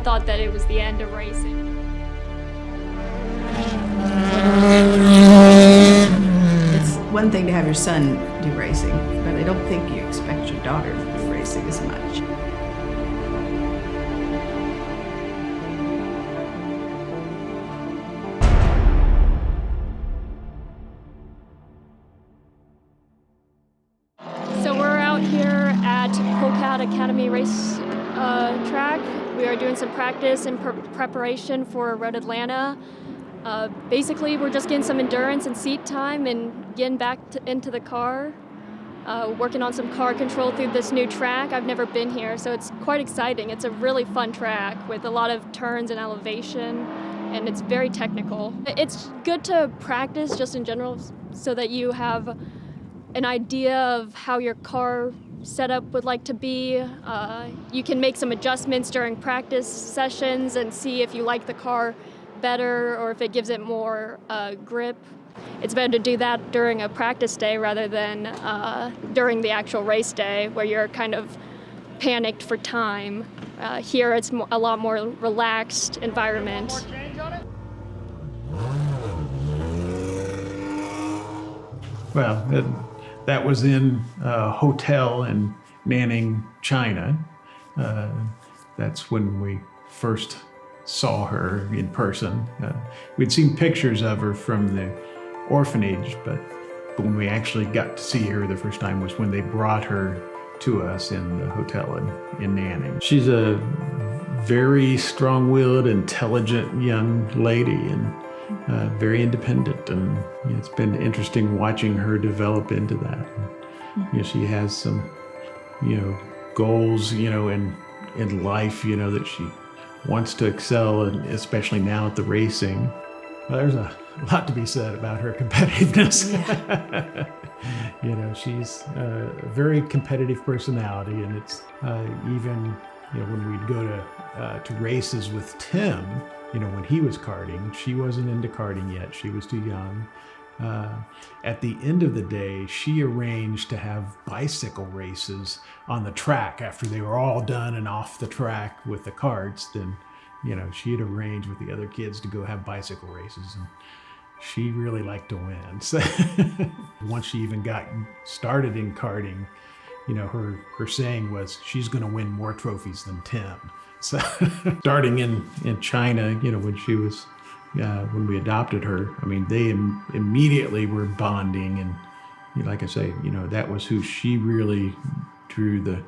thought that it was the end of racing. It's one thing to have your son do racing, but I don't think you expect your daughter to do racing as much. So we're out here at Polecat Academy race track. We are doing some practice in preparation for Road Atlanta. Basically, we're just getting some endurance and seat time and getting back into the car, working on some car control through this new track. I've never been here, so it's quite exciting. It's a really fun track with a lot of turns and elevation, and it's very technical. It's good to practice just in general so that you have an idea of how your car setup would like to be. You can make some adjustments during practice sessions and see if you like the car better or if it gives it more grip. It's better to do that during a practice day rather than during the actual race day where you're kind of panicked for time. Here it's a lot more relaxed environment. Well, that was in a hotel in Nanning, China. That's when we first saw her in person. We'd seen pictures of her from the orphanage, but when we actually got to see her the first time was when they brought her to us in the hotel in Nanning. She's a very strong-willed, intelligent young lady and very independent, and it's been interesting watching her develop into that. She has some, goals, in life, that she wants to excel, and especially now at the racing. Well, there's a lot to be said about her competitiveness. She's a very competitive personality, and it's even, when we'd go to races with Tim, when he was karting, she wasn't into karting yet. She was too young. At the end of the day, she arranged to have bicycle races on the track after they were all done and off the track with the karts. Then, she had arranged with the other kids to go have bicycle races, and she really liked to win. So once she even got started in karting, her saying was, she's going to win more trophies than Tim. So starting in China, when she was, when we adopted her, they immediately were bonding, and like I say, that was who she really drew the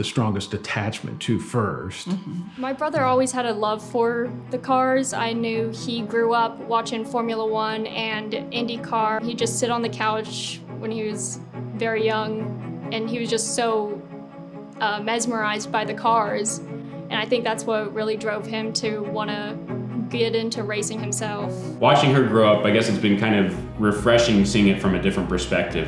strongest attachment to first. Mm-hmm. My brother always had a love for the cars. I knew he grew up watching Formula One and IndyCar. He'd just sit on the couch when he was very young, and he was just so mesmerized by the cars. And I think that's what really drove him to want to get into racing himself. Watching her grow up, I guess it's been kind of refreshing seeing it from a different perspective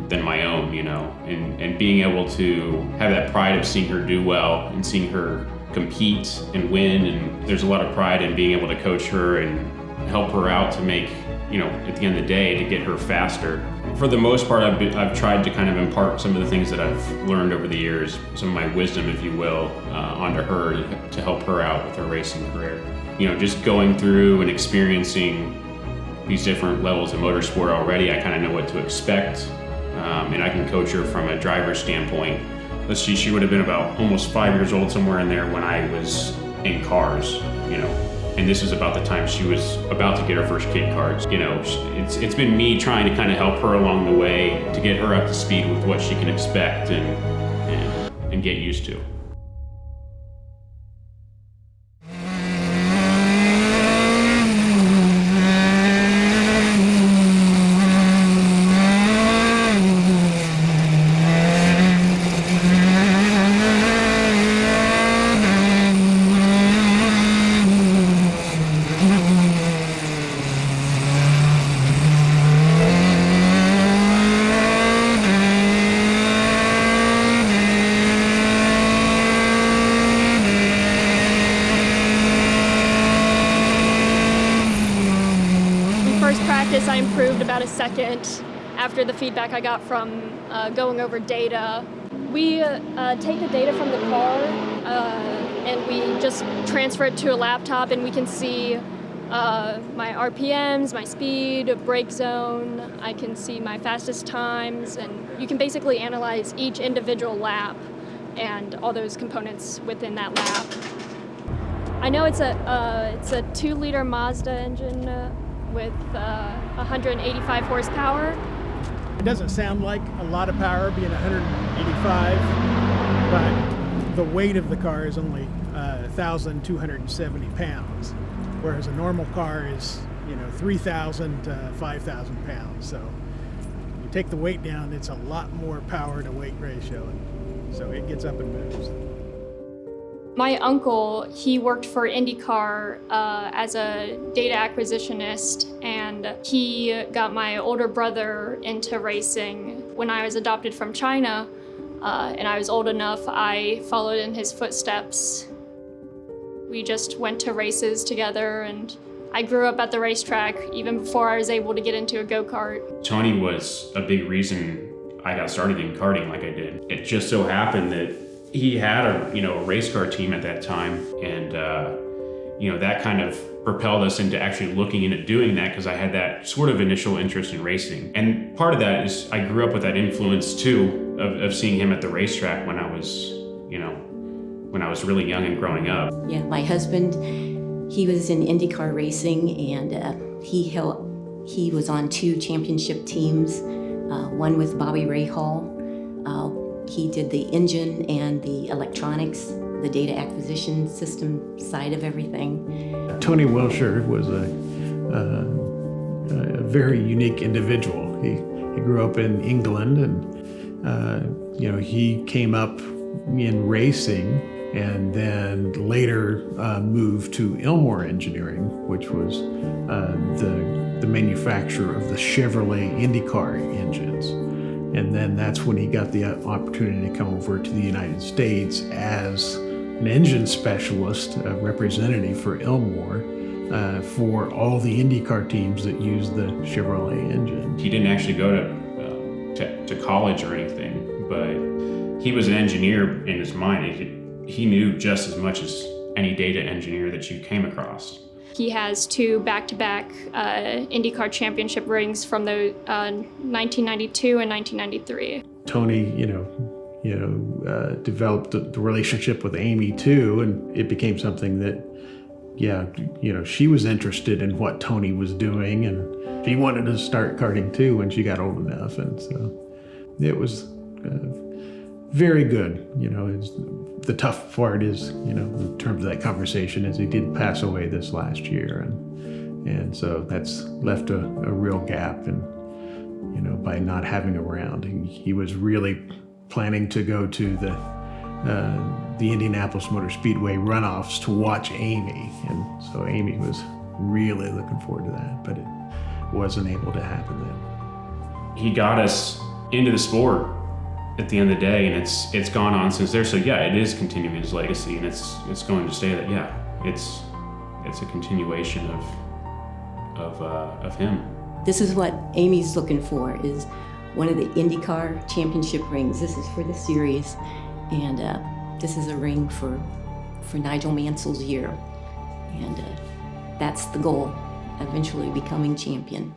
than my own, and being able to have that pride of seeing her do well and seeing her compete and win. And there's a lot of pride in being able to coach her and help her out to make, at the end of the day, to get her faster. For the most part, I've tried to kind of impart some of the things that I've learned over the years, some of my wisdom, if you will, onto her to help her out with her racing career. Just going through and experiencing these different levels of motorsport already, I kind of know what to expect, and I can coach her from a driver's standpoint. Let's see, she would have been about almost 5 years old, somewhere in there, when I was in cars, and this is about the time she was about to get her first kid cards. It's been me trying to kind of help her along the way to get her up to speed with what she can expect and get used to. I improved about a second after the feedback I got from going over data. We take the data from the car, and we just transfer it to a laptop, and we can see my RPMs, my speed, brake zone. I can see my fastest times, and you can basically analyze each individual lap and all those components within that lap. I know it's a 2-liter Mazda engine with 185 horsepower. It doesn't sound like a lot of power being 185, but the weight of the car is only 1,270 pounds, whereas a normal car is 3,000 to 5,000 pounds. So you take the weight down, it's a lot more power to weight ratio, and so it gets up and moves. My uncle, he worked for IndyCar as a data acquisitionist, and he got my older brother into racing. When I was adopted from China and I was old enough, I followed in his footsteps. We just went to races together, and I grew up at the racetrack even before I was able to get into a go-kart. Tony was a big reason I got started in karting like I did. It just so happened that he had a race car team at that time, and that kind of propelled us into actually looking into doing that, because I had that sort of initial interest in racing. And part of that is I grew up with that influence too of seeing him at the racetrack when I was really young and growing up. Yeah, my husband, he was in IndyCar racing, and he was on 2 championship teams, one with Bobby Rahal. He did the engine and the electronics, the data acquisition system side of everything. Tony Wilshire was a very unique individual. He grew up in England, and he came up in racing, and then later moved to Ilmor Engineering, which was the manufacturer of the Chevrolet IndyCar engines. And then that's when he got the opportunity to come over to the United States as an engine specialist, a representative for Ilmor, for all the IndyCar teams that use the Chevrolet engine. He didn't actually go to college or anything, but he was an engineer in his mind. He knew just as much as any data engineer that you came across. He has 2 back-to-back IndyCar championship rings from the 1992 and 1993. Tony, developed the relationship with Amy too, and it became something that, she was interested in what Tony was doing, and she wanted to start karting too when she got old enough, and so it was very good. The tough part is, in terms of that conversation, is he did pass away this last year, and so that's left a real gap, and by not having him around. He was really planning to go to the Indianapolis Motor Speedway runoffs to watch Amy, and so Amy was really looking forward to that, but it wasn't able to happen then. He got us into the sport at the end of the day, and it's gone on since there. So yeah, it is continuing his legacy, and it's going to stay that. Yeah, it's a continuation of him. This is what Amy's looking for, is one of the IndyCar championship rings. This is for the series, and this is a ring for Nigel Mansell's year, and that's the goal, eventually becoming champion.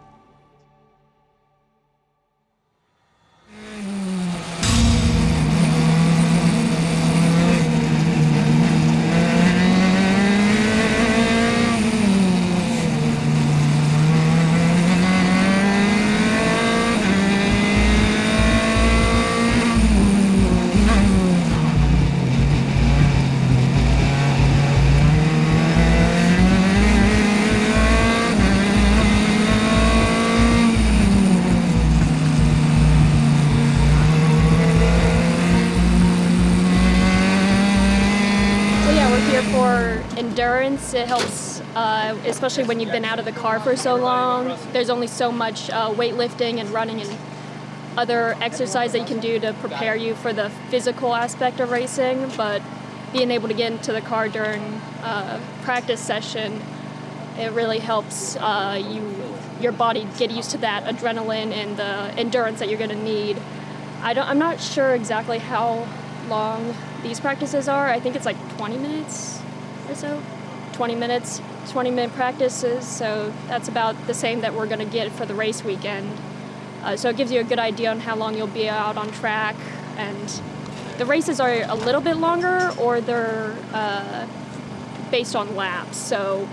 Endurance, it helps, especially when you've been out of the car for so long. There's only so much weightlifting and running and other exercise that you can do to prepare you for the physical aspect of racing, but being able to get into the car during practice session, it really helps your body get used to that adrenaline and the endurance that you're going to need. I'm not sure exactly how long these practices are. I think it's like 20 minutes or so. 20 minutes, 20-minute practices, so that's about the same that we're going to get for the race weekend. So it gives you a good idea on how long you'll be out on track. And the races are a little bit longer, or they're based on laps, so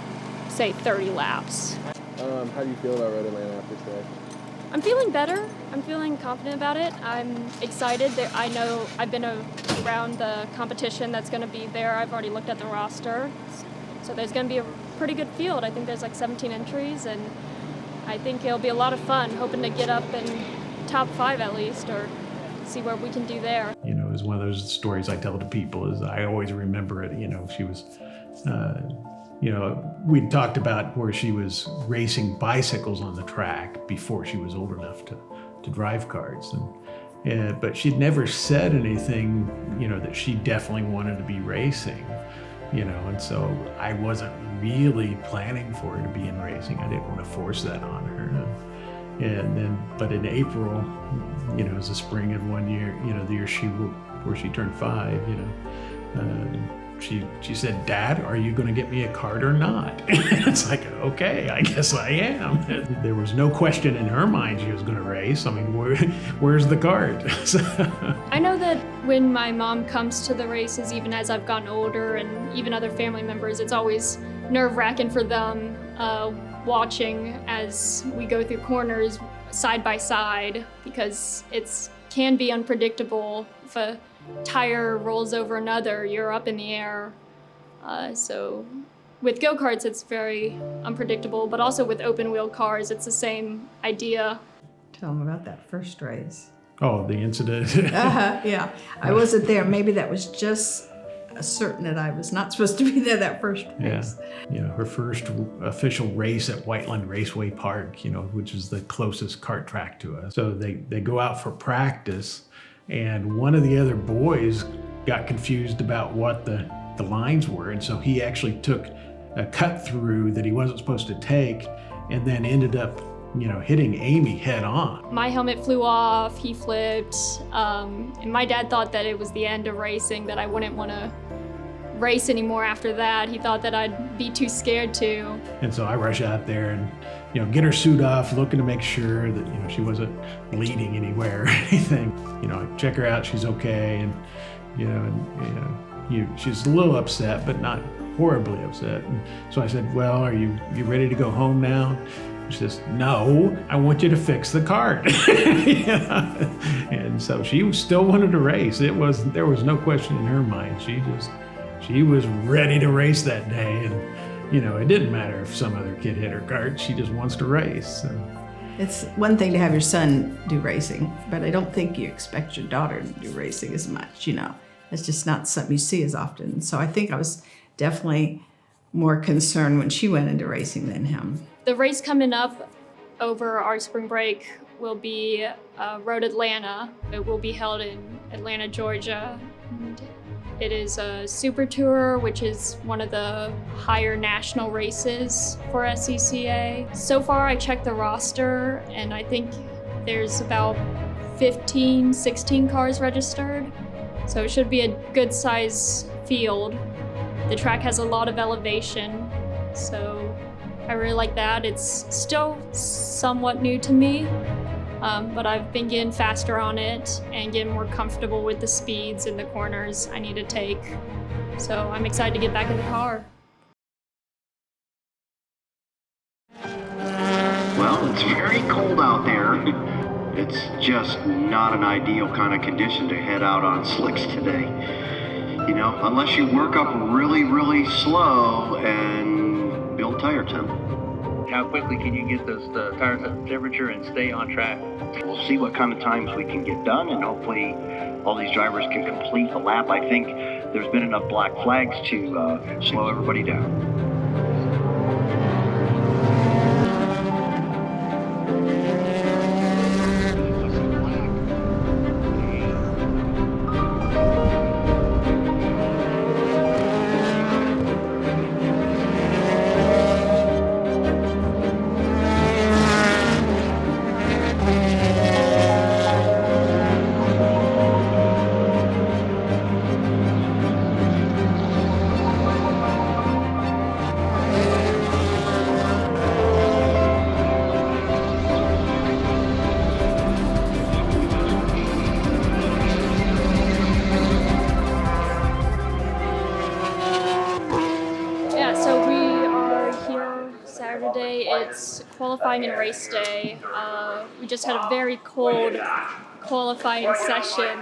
say 30 laps. How do you feel about Red Atlanta after today? I'm feeling better. I'm feeling confident about it. I'm excited that I know I've been around the competition that's going to be there. I've already looked at the roster. So there's going to be a pretty good field. I think there's like 17 entries, and I think it'll be a lot of fun, hoping to get up in top 5 at least, or see what we can do there. You know, it's one of those stories I tell to people is I always remember it. You know, she was, you know, we'd talked about where she was racing bicycles on the track before she was old enough to drive karts. But she'd never said anything, you know, that she definitely wanted to be racing. You know, and so I wasn't really planning for her to be in racing. I didn't want to force that on her. And then, but in April, you know, it was the spring of one year, you know, the year where she turned 5, you know, she said, "Dad, are you going to get me a kart or not?" It's like, okay, I guess I am. There was no question in her mind she was going to race. I mean, where's the kart? I know that when my mom comes to the races, even as I've gotten older, and even other family members, it's always nerve-wracking for them watching as we go through corners side by side, because it can be unpredictable. If a tire rolls over another, you're up in the air. So with go-karts, it's very unpredictable, but also with open-wheel cars, it's the same idea. Tell them about that first race. Oh, the incident. Yeah. I wasn't there. Maybe that was just certain that I was not supposed to be there that first race. Yeah. You know, her first official race at Whiteland Raceway Park, you know, which is the closest kart track to us. So they go out for practice, and one of the other boys got confused about what the lines were, and so he actually took a cut through that he wasn't supposed to take, and then ended up, you know, hitting Amy head on. My helmet flew off, he flipped, and my dad thought that it was the end of racing, that I wouldn't want to race anymore after that. He thought that I'd be too scared to. And so I rush out there and, you know, get her suit off, looking to make sure that, you know, she wasn't bleeding anywhere or anything. You know, I check her out, she's okay, and, you know, she's a little upset, but not horribly upset. And so I said, "Well, are you ready to go home now?" She says, "No, I want you to fix the kart." Yeah. And so she still wanted to race. There was no question in her mind. She was ready to race that day. And, you know, it didn't matter if some other kid hit her kart. She just wants to race. So. It's one thing to have your son do racing, but I don't think you expect your daughter to do racing as much, you know. It's just not something you see as often. So I think I was definitely more concerned when she went into racing than him. The race coming up over our spring break will be Road Atlanta. It will be held in Atlanta, Georgia. And it is a Super Tour, which is one of the higher national races for SCCA. So far, I checked the roster, and I think there's about 15, 16 cars registered. So it should be a good size field. The track has a lot of elevation, so I really like that. It's still somewhat new to me, but I've been getting faster on it and getting more comfortable with the speeds and the corners I need to take. So I'm excited to get back in the car. Well, it's very cold out there. It's just not an ideal kind of condition to head out on slicks today. You know, unless you work up really, really slow and build tire temp. How quickly can you get the tire temperature and stay on track? We'll see what kind of times we can get done, and hopefully all these drivers can complete the lap. I think there's been enough black flags to slow everybody down. qualifying and race day. We just had a very cold qualifying session.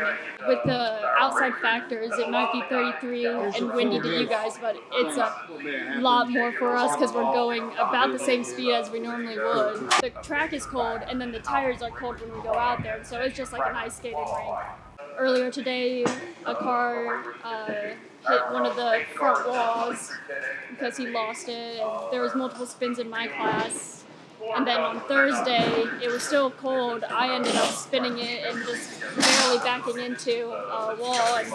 With the outside factors, it might be 33 and windy to you guys, but it's a lot more for us because we're going about the same speed as we normally would. The track is cold, and then the tires are cold when we go out there, so it's just like an ice skating rink. Earlier today, a car hit one of the front walls because he lost it, and there was multiple spins in my class. And then on Thursday, it was still cold. I ended up spinning it and just barely backing into a wall, and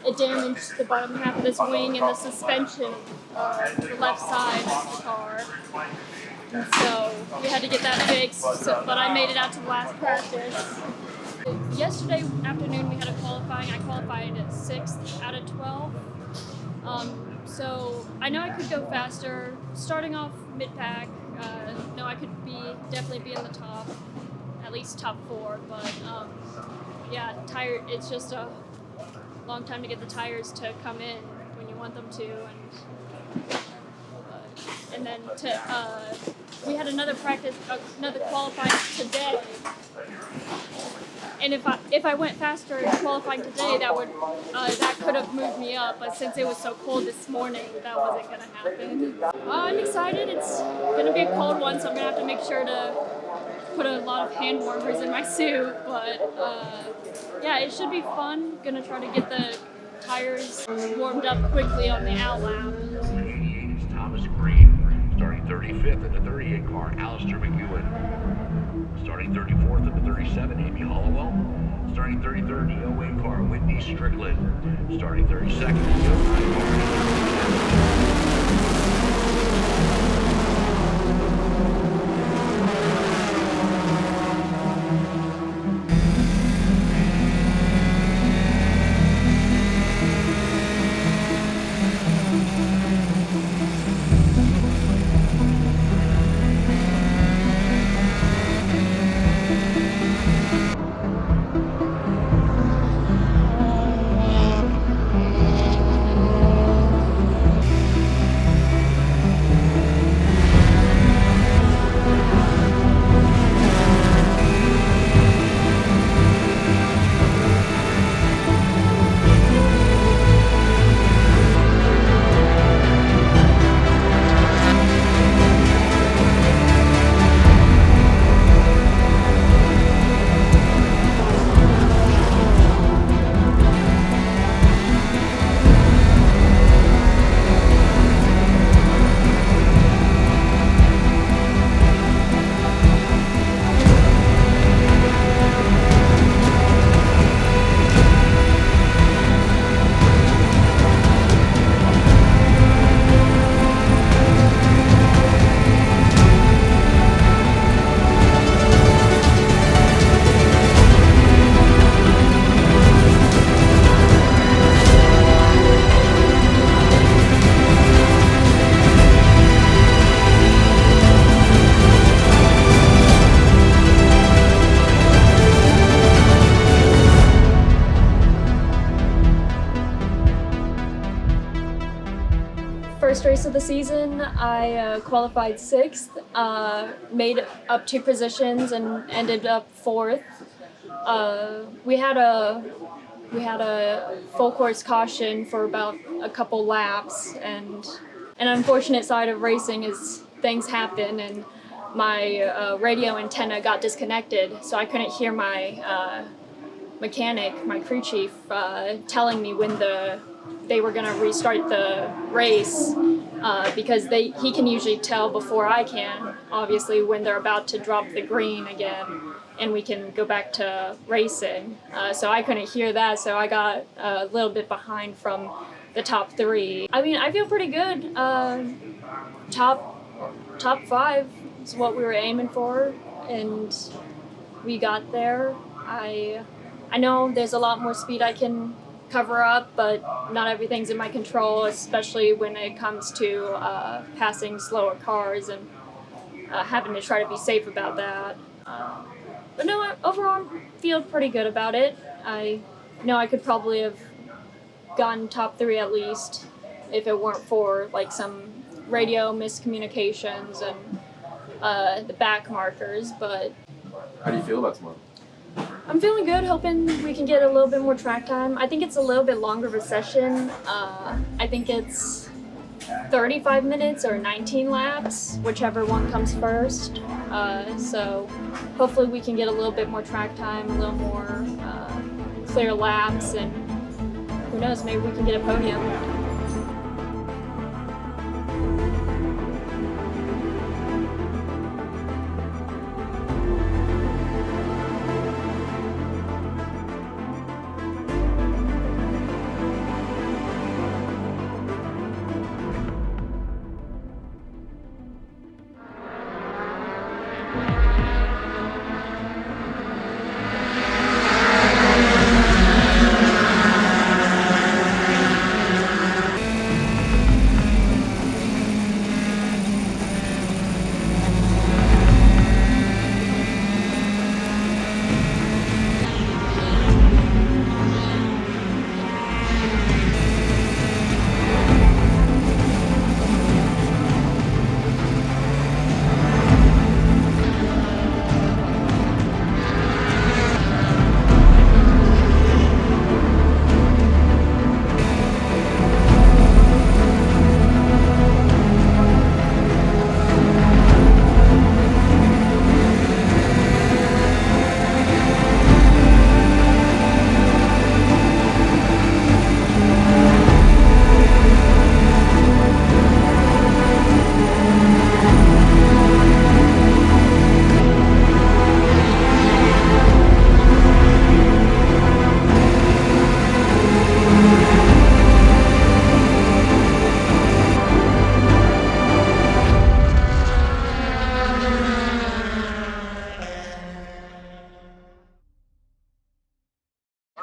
it damaged the bottom half of this wing and the suspension, the left side of the car. And so we had to get that fixed, but I made it out to the last practice. Yesterday afternoon we had a qualifying. I qualified at 6th out of 12. So I know I could go faster. Starting off mid-pack, no, I could definitely be in the top, at least top 4. But yeah, it's just a long time to get the tires to come in when you want them to, and then we had another qualifying today. And if I went faster in qualifying today, that could have moved me up. But since it was so cold this morning, that wasn't going to happen. I'm excited. It's going to be a cold one, so I'm going to have to make sure to put a lot of hand warmers in my suit. But yeah, it should be fun. Going to try to get the tires warmed up quickly on the out lap. Thomas Green, starting 35th in the 38 car, Alistair McEwen. Starting 34th in the 37, Amy Hollowell. Starting 33rd, in the 08 car, Whitney Strickland. Starting 32nd in the 09 car. First race of the season, I qualified 6th, made up 2 positions, and ended up 4th. We had a full course caution for about a couple laps, and an unfortunate side of racing is things happen, and my radio antenna got disconnected, so I couldn't hear my mechanic, my crew chief, telling me when they were going to restart the race, because he can usually tell before I can, obviously, when they're about to drop the green again, and we can go back to racing. So I couldn't hear that, so I got a little bit behind from the top 3. I mean, I feel pretty good. Top 5 is what we were aiming for, and we got there. I know there's a lot more speed I can cover up, but not everything's in my control, especially when it comes to passing slower cars and having to try to be safe about that. But no, overall I feel pretty good about it. I know I could probably have gotten top 3 at least if it weren't for like some radio miscommunications and the back markers, but How do you feel about tomorrow? I'm feeling good, hoping we can get a little bit more track time. I think it's a little bit longer of a session. I think it's 35 minutes or 19 laps, whichever one comes first. So hopefully we can get a little bit more track time, a little more clear laps, and who knows, maybe we can get a podium.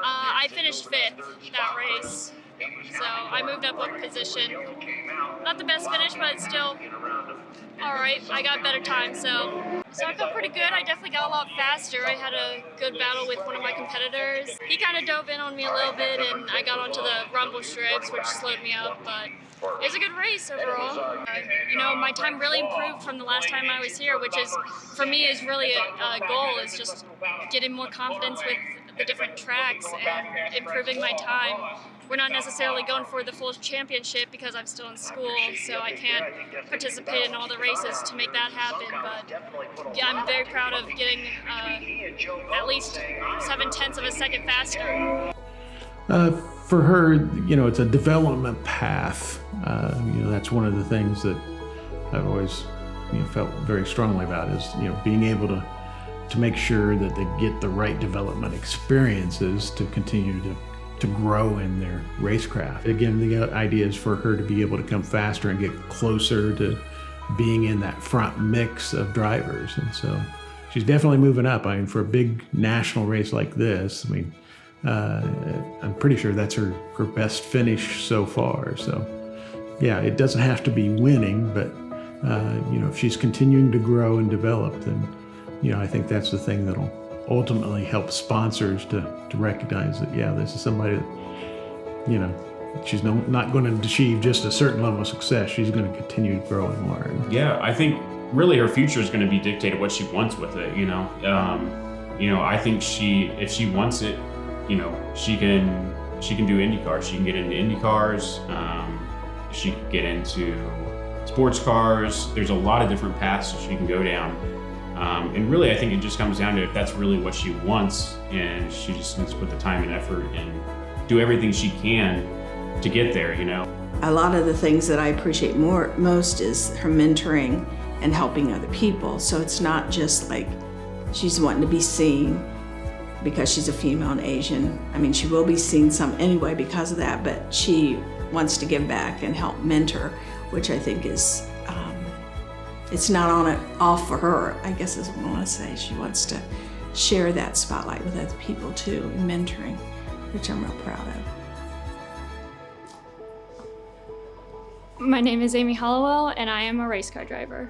I finished 5th that race, so I moved up a position. Not the best finish, but still all right. I got better time, so I felt pretty good. I definitely got a lot faster. I had a good battle with one of my competitors. He kind of dove in on me a little bit, and I got onto the rumble strips, which slowed me up, but it was a good race overall. My time really improved from the last time I was here, which is, for me, is really a goal, is just getting more confidence with the different tracks and improving my time. We're not necessarily going for the full championship because I'm still in school, so I can't participate in all the races to make that happen, but yeah, I'm very proud of getting at least 0.7 of a second faster. For her, it's a development path. That's one of the things that I've always, felt very strongly about is, being able to make sure that they get the right development experiences to continue to grow in their racecraft. Again, the idea is for her to be able to come faster and get closer to being in that front mix of drivers. And so she's definitely moving up. For a big national race like this, I'm pretty sure that's her best finish so far. So yeah, it doesn't have to be winning, but if she's continuing to grow and develop, then I think that's the thing that'll ultimately help sponsors to recognize that, yeah, this is somebody that, she's not going to achieve just a certain level of success. She's going to continue to grow and learn. Yeah, I think really her future is going to be dictated what she wants with it. I think if she wants it, she can do IndyCar. She can get into IndyCars. She can get into sports cars. There's a lot of different paths that she can go down. And really, I think it just comes down to if that's really what she wants, and she just needs to put the time and effort and do everything she can to get there, A lot of the things that I appreciate most is her mentoring and helping other people. So it's not just like she's wanting to be seen because she's a female and Asian. She will be seen some anyway because of that, but she wants to give back and help mentor, which I think is, it's not off for her, I guess is what I want to say. She wants to share that spotlight with other people too, and mentoring, which I'm real proud of. My name is Amy Hollowell, and I am a race car driver.